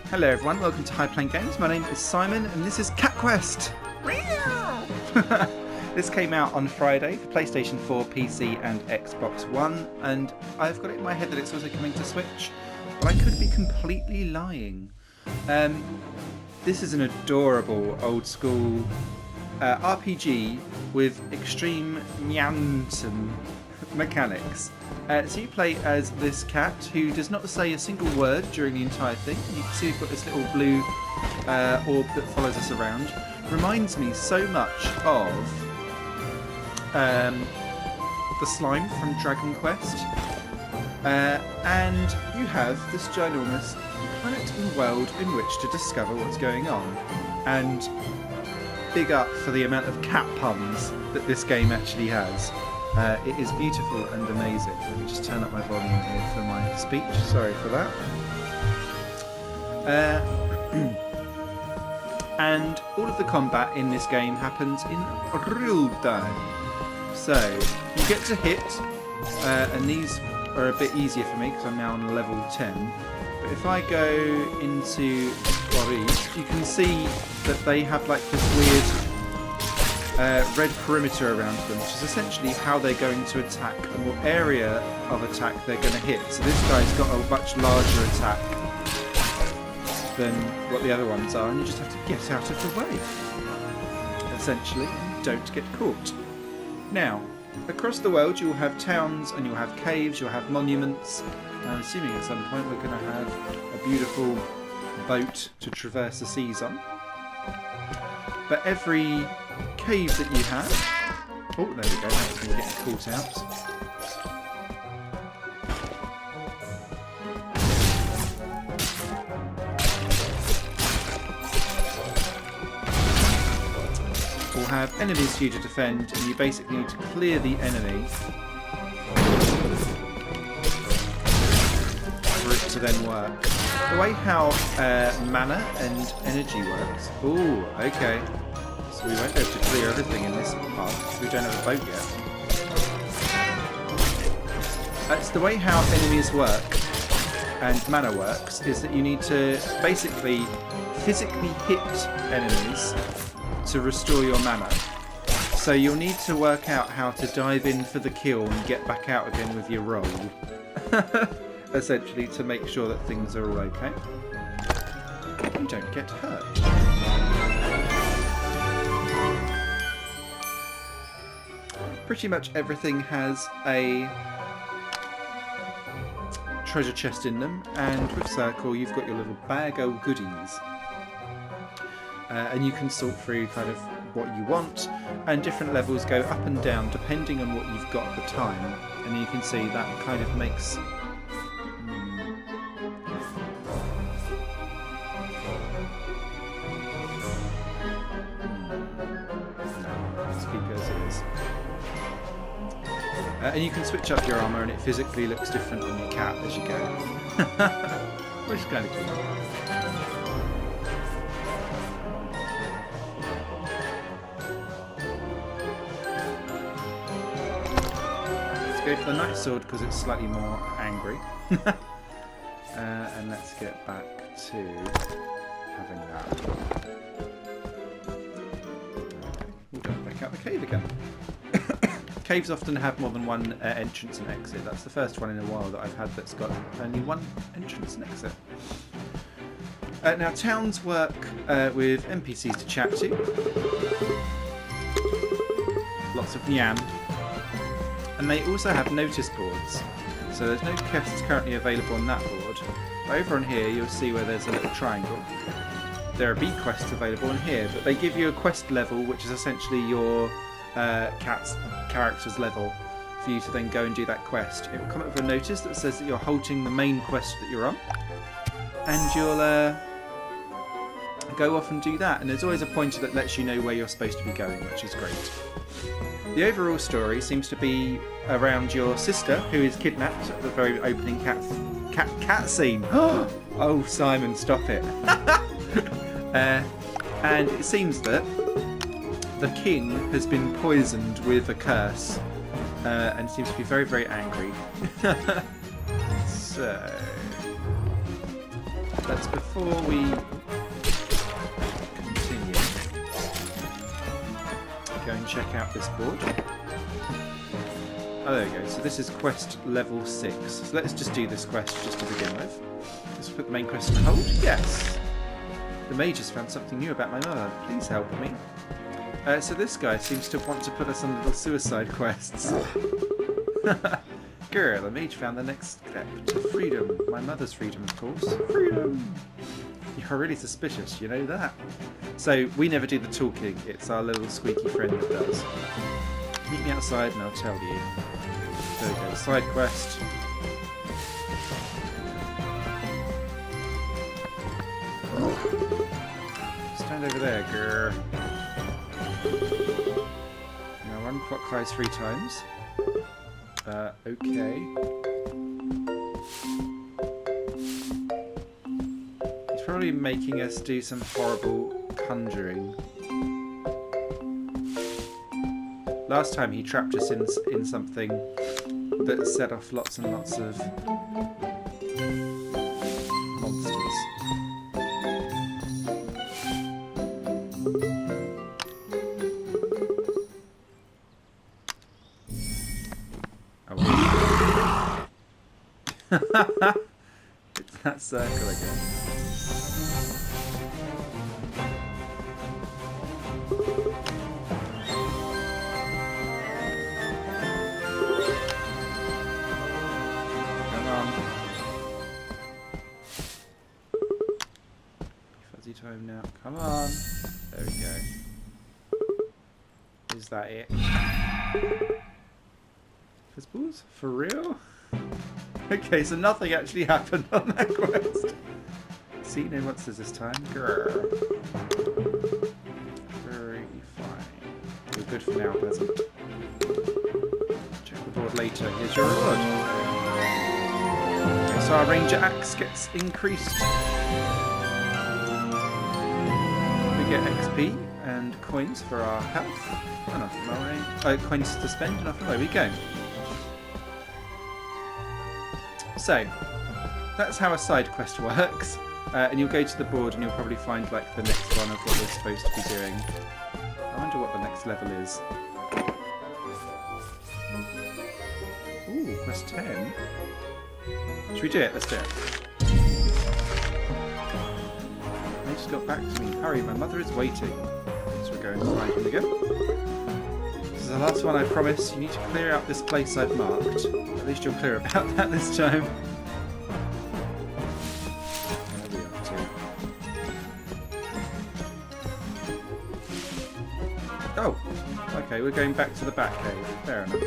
Hello everyone, welcome to High Plane Games. My name is Simon and this is Cat Quest. This came out on Friday for PlayStation 4, PC and Xbox One, and I've got it in my head that it's also coming to Switch, but I could be completely lying. This is an adorable old school RPG with extreme Nyansen mechanics. So you play as this cat who does not say a single word during the entire thing. You can see we've got this little blue orb that follows us around. Reminds me so much of the slime from Dragon Quest. And you have this ginormous planet and world in which to discover what's going on. And big up for the amount of cat puns that this game actually has. It is beautiful and amazing. Let me just turn up my volume here for my speech. Sorry for that. And all of the combat in this game happens in real time. So you get to hit, and these are a bit easier for me because I'm now on level 10. But if I go into Boris, you can see that they have like this weird red perimeter around them, which is essentially how they're going to attack and what area of attack they're going to hit. So this guy's got a much larger attack than what the other ones are, and you just have to get out of the way, essentially, and don't get caught. Now, across the world you'll have towns and you'll have caves, you'll have monuments. I'm assuming at some point we're going to have a beautiful boat to traverse the seas on. But every cave that you have... Oh, there we go, that's going to get caught out. Will have enemies for you to defend, and you basically need to clear the enemy for it to then work. The way how mana and energy works... Ooh, okay. So we won't be able to clear everything in this part because we don't have a boat yet. That's the way how enemies work and mana works, is that you need to basically physically hit enemies to restore your mana. So you'll need to work out how to dive in for the kill and get back out again with your roll. Essentially to make sure that things are all okay. You don't get hurt. Pretty much everything has a treasure chest in them, and with Circle you've got your little bag of goodies. And you can sort through kind of what you want, and different levels go up and down depending on what you've got at the time. And you can see that kind of makes... Let's keep it as it is. And you can switch up your armour and it physically looks different on your cat as you go. Which is kind of cool. Let's go for the Night Sword because it's slightly more angry. And let's get back to having that. We'll go back out the cave again. Caves often have more than one entrance and exit. That's the first one in a while that I've had that's got only one entrance and exit. Now, towns work with NPCs to chat to. Lots of Nyan. And they also have notice boards. So there's no quests currently available on that board. Over on here, you'll see where there's a little triangle. There are B quests available in here, but they give you a quest level, which is essentially your cat's character's level for you to then go and do that quest. It will come up with a notice that says that you're halting the main quest that you're on, and you'll go off and do that. And there's always a pointer that lets you know where you're supposed to be going, which is great. The overall story seems to be around your sister, who is kidnapped at the very opening cat scene. Oh, Simon, stop it! And it seems that the king has been poisoned with a curse, and seems to be very, very angry. So let's, before we continue, go and check out this board. Oh, there we go. So this is quest level 6. So let's just do this quest just to begin with. Let's put the main quest on hold. Yes! The mage has found something new about my mother. Please help me. So this guy seems to want to put us on little suicide quests. Girl, the mage found the next step to freedom. My mother's freedom, of course. Freedom! You're really suspicious, you know that? So we never do the talking. It's our little squeaky friend that does. Meet me outside and I'll tell you. There we go, side quest. Stand over there, grr. Now run clockwise 3 times. Okay. He's probably making us do some horrible conjuring. Last time he trapped us in something that set off lots and lots of monsters. Oh. It's that circle again. Time now. Come on. There we go. Is that it? Fizzballs? For real? Okay, so nothing actually happened on that quest. See, no monsters this time. Grr. Very fine. We're good for now, peasant. Check the board later. Here's your reward. Okay, so our ranger axe gets increased. Get XP and coins for our health. And off my way. Coins to spend, and off away we go. So, that's how a side quest works. And you'll go to the board and you'll probably find like the next one of what we're supposed to be doing. I wonder what the next level is. Ooh, quest 10. Should we do it? Let's do it. Just got back to me. Hurry, my mother is waiting. So we're going to find him again. This is the last one, I promise. You need to clear out this place I've marked. At least you're clear about that this time. Where are we up to? Oh! Okay, we're going back to the back cave. Fair enough.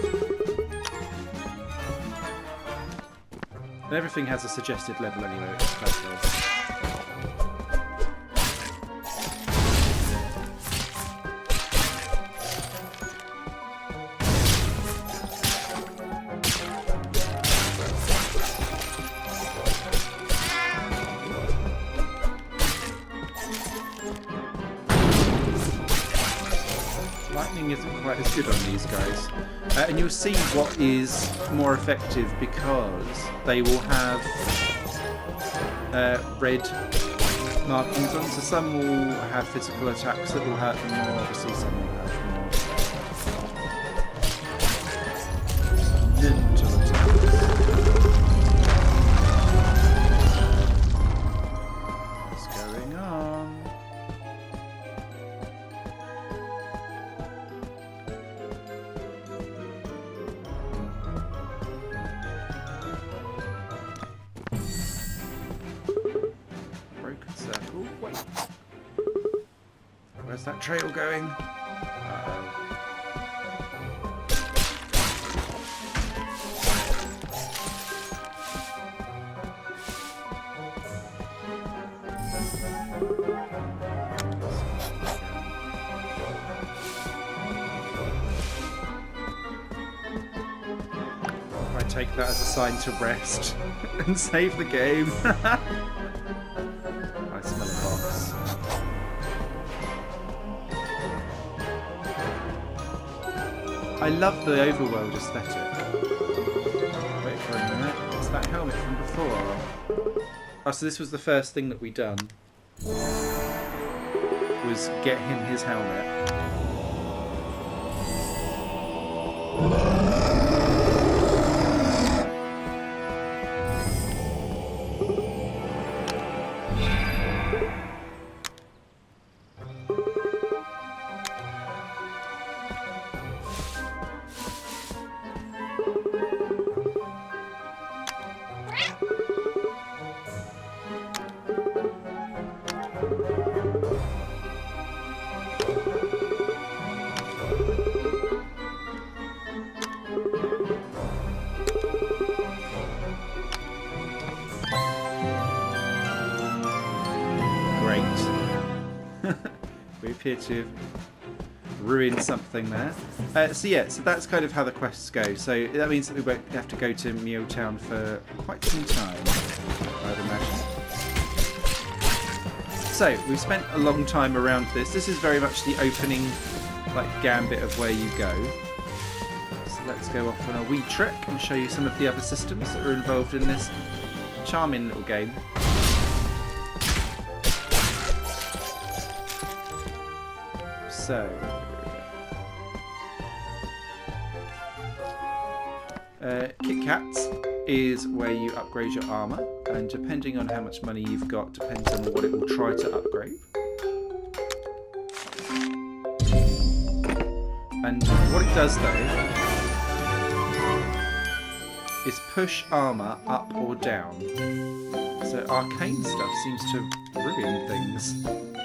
And everything has a suggested level anyway, which is quite nice. Lightning isn't quite as good on these guys. And you'll see what is more effective because they will have red markings on. So some will have physical attacks that will hurt them more, obviously some will have more mental attacks. What's going on? Circle. Wait. Where's that trail going? I take that as a sign to rest and save the game. I smell a box. I love the overworld aesthetic. Wait for a minute. It's that helmet from before. Oh, so this was the first thing that we done. Was get him his helmet. We appear to have ruined something there. So that's kind of how the quests go. So that means that we won't have to go to Muletown for quite some time, I'd imagine. So we've spent a long time around this. This is very much the opening gambit of where you go. So let's go off on a wee trek and show you some of the other systems that are involved in this charming little game. So, Kit Kats is where you upgrade your armour, and depending on how much money you've got, depends on what it will try to upgrade. And what it does though is push armour up or down. So arcane stuff seems to ruin things.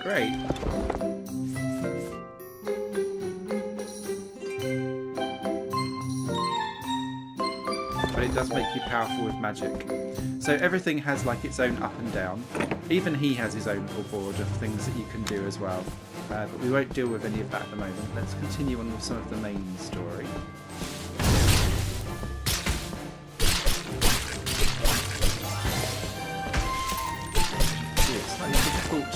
Great. But it does make you powerful with magic. So everything has its own up and down. Even he has his own little board of things that you can do as well. But we won't deal with any of that at the moment. Let's continue on with some of the main story. It's slightly difficult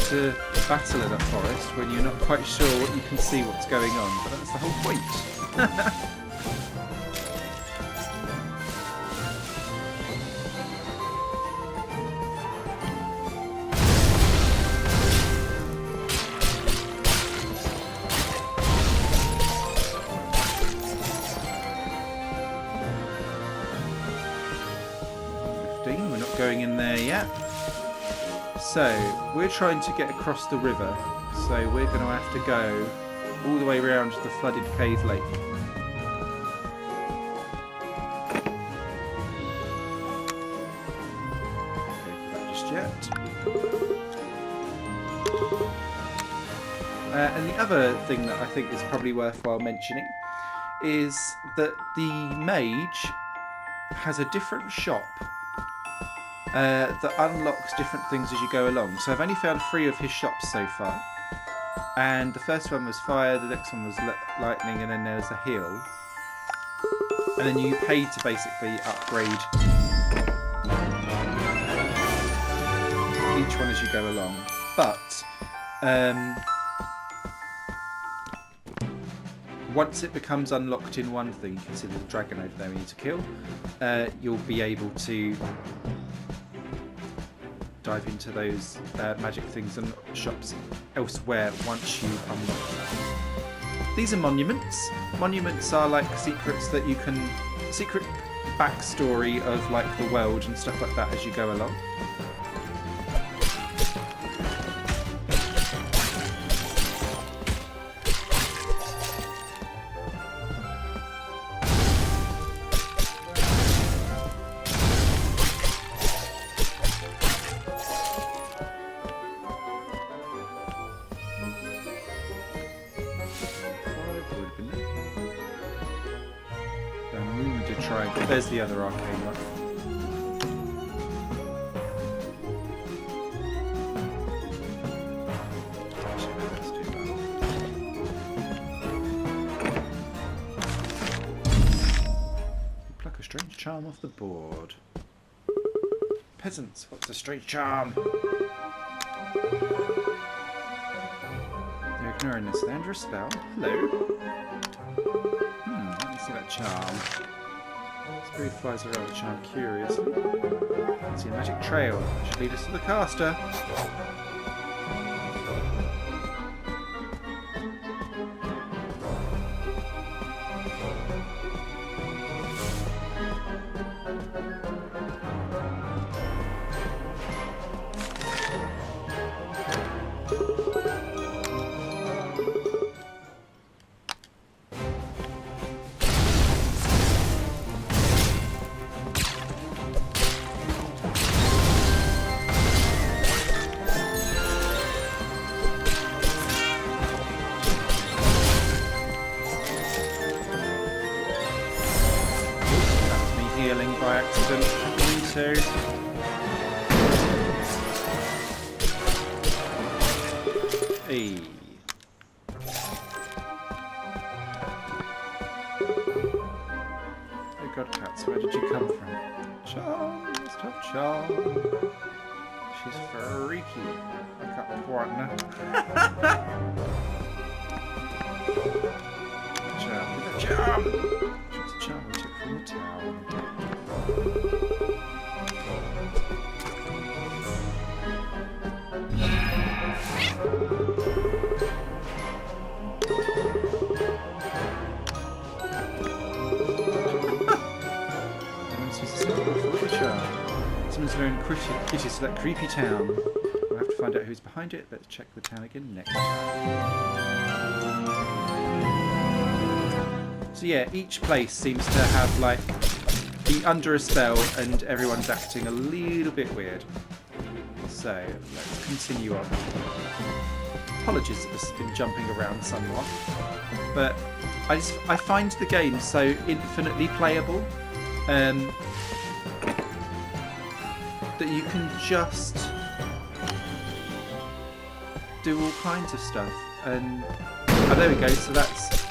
to battle in a forest when you're not quite sure what you can see what's going on, but that's the whole point. 15, we're not going in there yet. So, we're trying to get across the river, so we're going to have to go all the way around to the flooded cave lake. Not just yet. And the other thing that I think is probably worthwhile mentioning is that the mage has a different shop that unlocks different things as you go along. So I've only found 3 of his shops so far, and the first one was fire, the next one was lightning, and then there's a hill, and then you pay to basically upgrade each one as you go along. But once it becomes unlocked in one thing, you can see there's a dragon over there we need to kill, you'll be able to dive into those magic things and shops elsewhere once you unlock them. These are monuments. Monuments are like secrets that you can... secret backstory of the world and stuff like that as you go along. There's the other arcane one. Pluck a strange charm off the board. Peasants, what's a strange charm? They're ignoring this. They're under a spell. Hello. Let me see that charm. Spirit flies around the charm curiously. I see a magic trail. It should lead us to the caster. Healing by accident. Hey. Oh god, cats, where did you come from? Charm, must have charm. She's freaky. Like a partner. Charm, with a charm! She's a charm we took from the town. Someone's very kitties to that creepy town. We'll have to find out who's behind it. Let's check the town again next time. So yeah, each place seems to have like be under a spell and everyone's acting a little bit weird. So let's continue on. Apologies if this has been jumping around somewhat, but I find the game so infinitely playable that you can just do all kinds of stuff. And oh, there we go. So that's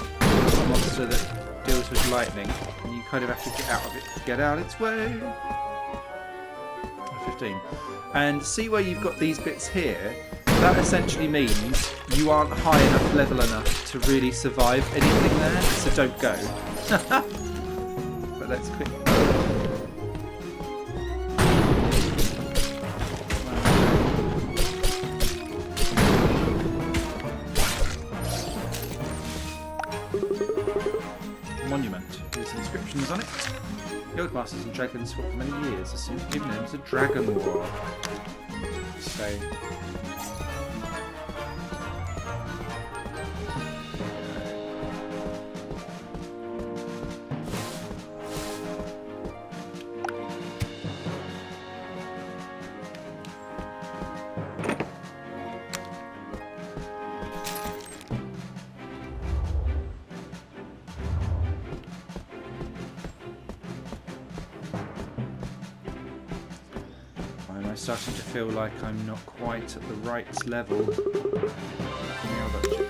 a monster that deals with lightning, and you kind of have to get out of it, get out its way. 15. And see where you've got these bits here. That essentially means you aren't high enough, level enough to really survive anything there. So don't go. But let's quick. Monument. There's inscriptions on it. Guildmasters and dragons fought for many years. The soon given name is the Dragon War. So. Starting to feel like I'm not quite at the right level. Now that you.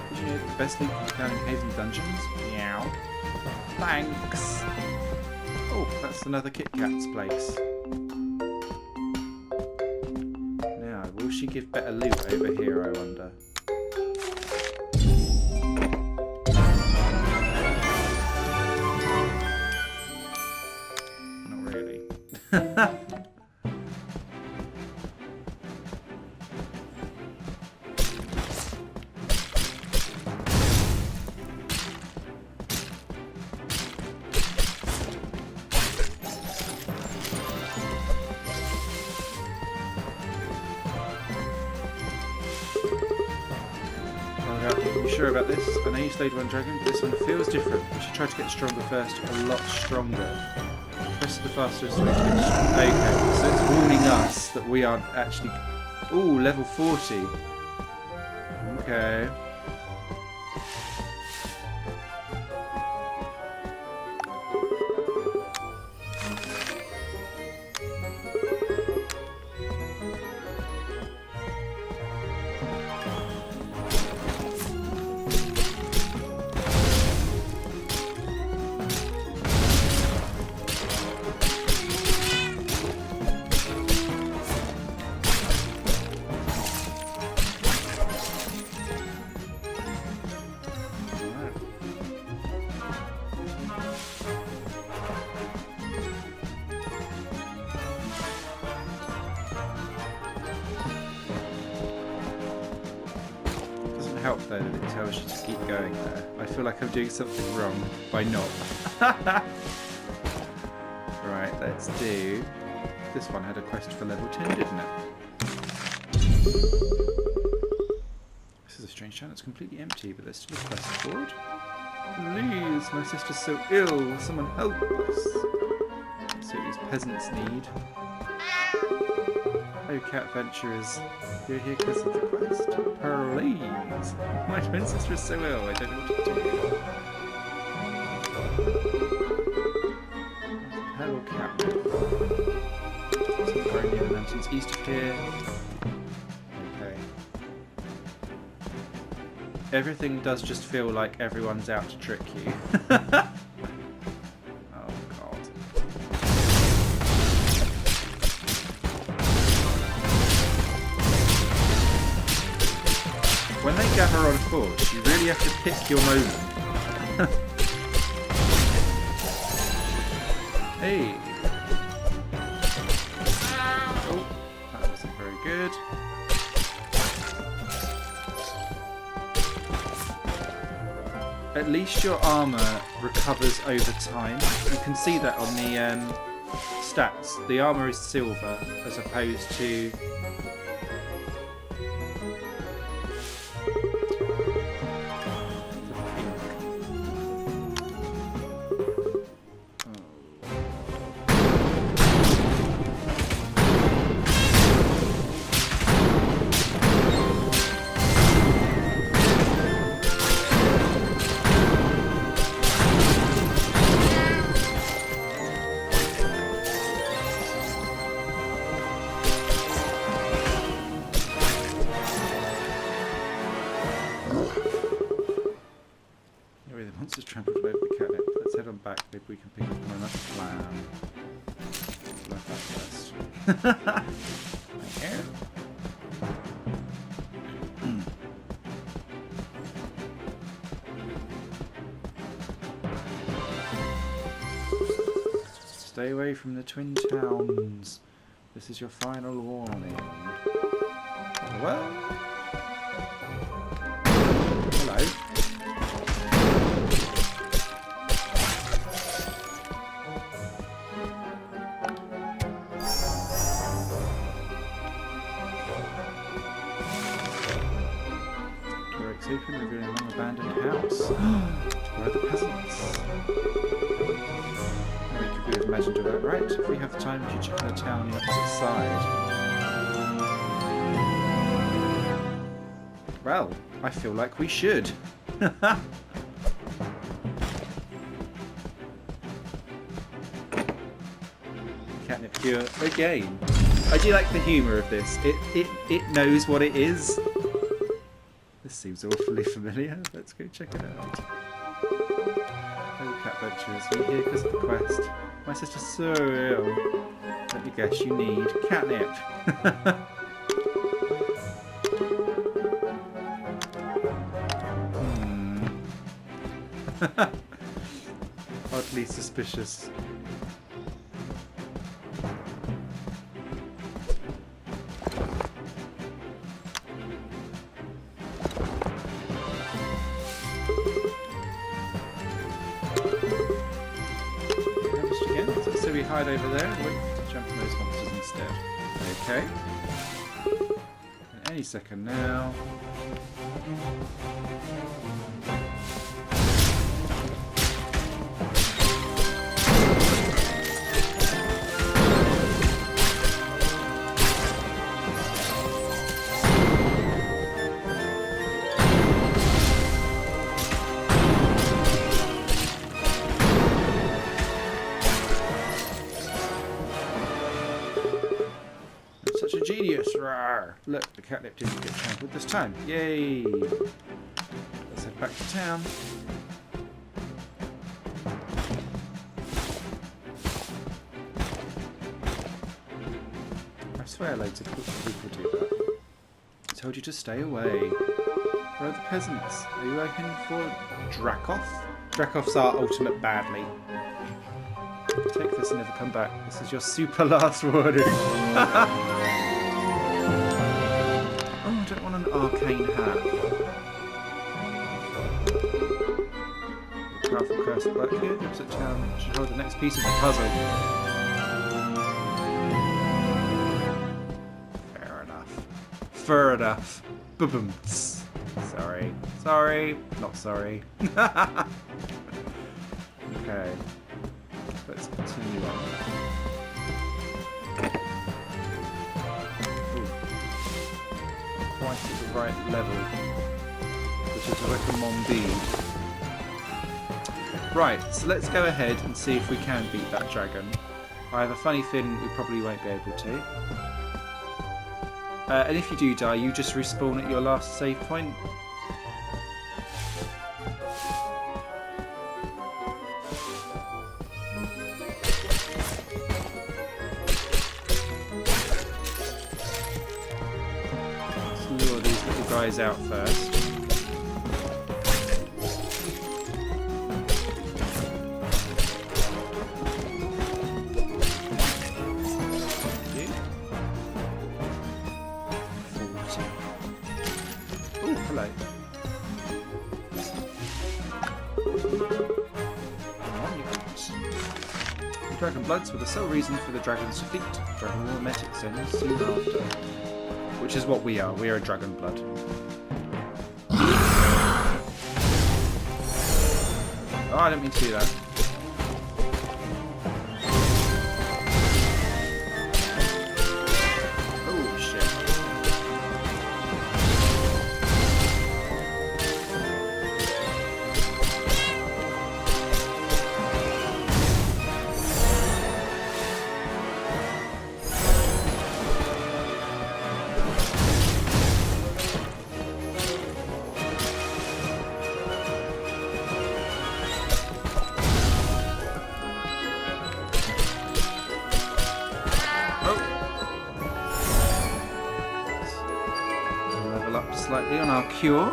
Did you know the best thing for scanning caves and dungeons? Meow. Thanks. Oh, that's another Kit Kat's place. Now, will she give better loot over here, I wonder? Not really. Sure about this. I know you slayed one dragon, but this one feels different. We should try to get stronger first. A lot stronger. Press the faster switch. Okay, so it's warning us that we aren't actually. Ooh, level 40. Okay. help though that it tells you to keep going there. I feel like I'm doing something wrong by not. Right, let's do... This one had a quest for level 10, didn't it? This is a strange town. It's completely empty, but there's still a quest board. Please, my sister's so ill. Someone help us. Let's see what these peasants need. Oh, cat adventurers, you're here because of the quest. Please. My twin sister is so ill, I don't know what to do. Hello, cat. Some growing near the mountains east of here. Okay. Everything does just feel like everyone's out to trick you. Oh, God. When they gather on force, you really have to pick your moment. Hey! Oh, that wasn't very good. At least your armour recovers over time. You can see that on the stats. The armour is silver as opposed to... monsters trampled over the catnip. Let's head on back. Maybe we can pick up on another plan. Left that first. Here. Stay away from the Twin Towns. This is your final warning. Well. Hello. Open, revealing a long abandoned house. Where are the peasants? We could have imagined it right. If we have the time, we should check on the town on the opposite side. Well, I feel like we should. Catnip cure again. I do like the humour of this. It knows what it is. This seems awfully familiar. Let's go check it out. Oh, cat adventurers, we're here because of the quest. My sister's so ill. Let me guess, you need catnip. Oddly suspicious. So we hide over there and wait to jump on those monsters instead. Okay. And any second now. Such a genius! Rawr. Look, the catnip didn't get trampled this time. Yay! Let's head back to town. I swear loads of people do that. I told you to stay away. Where are the peasants? Are you working for Dracoth? Dracoth's our ultimate badly. Take this and never come back. This is your super last warning. Oh, I don't want an arcane hat. quest. But here, the opposite town should hold the next piece of the puzzle. Fair enough. Fair enough. Boom. Sorry. Sorry. Not sorry. Okay. Let's continue on. Ooh. Quite at the right level, which is recommend bead. Right, so let's go ahead and see if we can beat that dragon. I have a funny feeling we probably won't be able to. And if you do die, you just respawn at your last save point. Guys out first. Oh, hello. The Dragon Bloods were the sole reason for the dragon's defeat. Dragon War met its end soon after. Which is what we are. We are a Dragon Blood. Oh, I didn't mean to do that. Oh, shit. Slightly on our cure.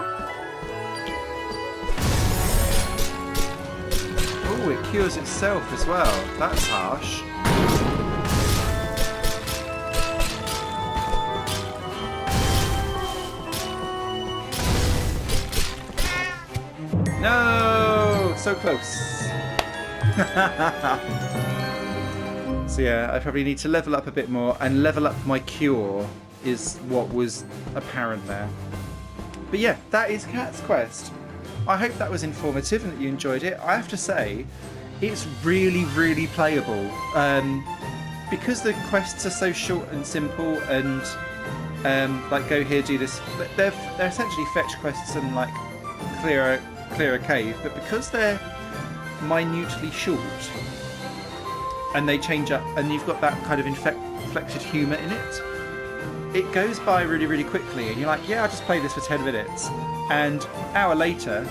Oh, it cures itself as well. That's harsh. No! So close. So yeah, I probably need to level up a bit more, and level up my cure is what was apparent there. But yeah, that is Cat's Quest. I hope that was informative and that you enjoyed it. I have to say, it's really, really playable. Because the quests are so short and simple and like go here, do this. They're essentially fetch quests and like clear a cave. But because they're minutely short and they change up and you've got that kind of inflected humour in it, it goes by really, really quickly, and you're like, yeah, I'll just play this for 10 minutes. And an hour later,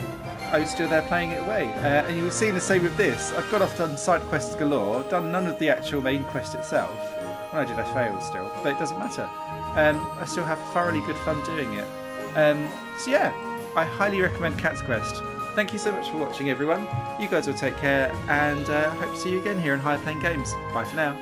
I was still there playing it away. And you were seeing the same with this. I've got off done side quests galore, done none of the actual main quest itself. When I did, I failed still, but it doesn't matter. I still have thoroughly good fun doing it. So yeah, I highly recommend Cat's Quest. Thank you so much for watching, everyone. You guys will take care, and I hope to see you again here in Higher Plane Games. Bye for now.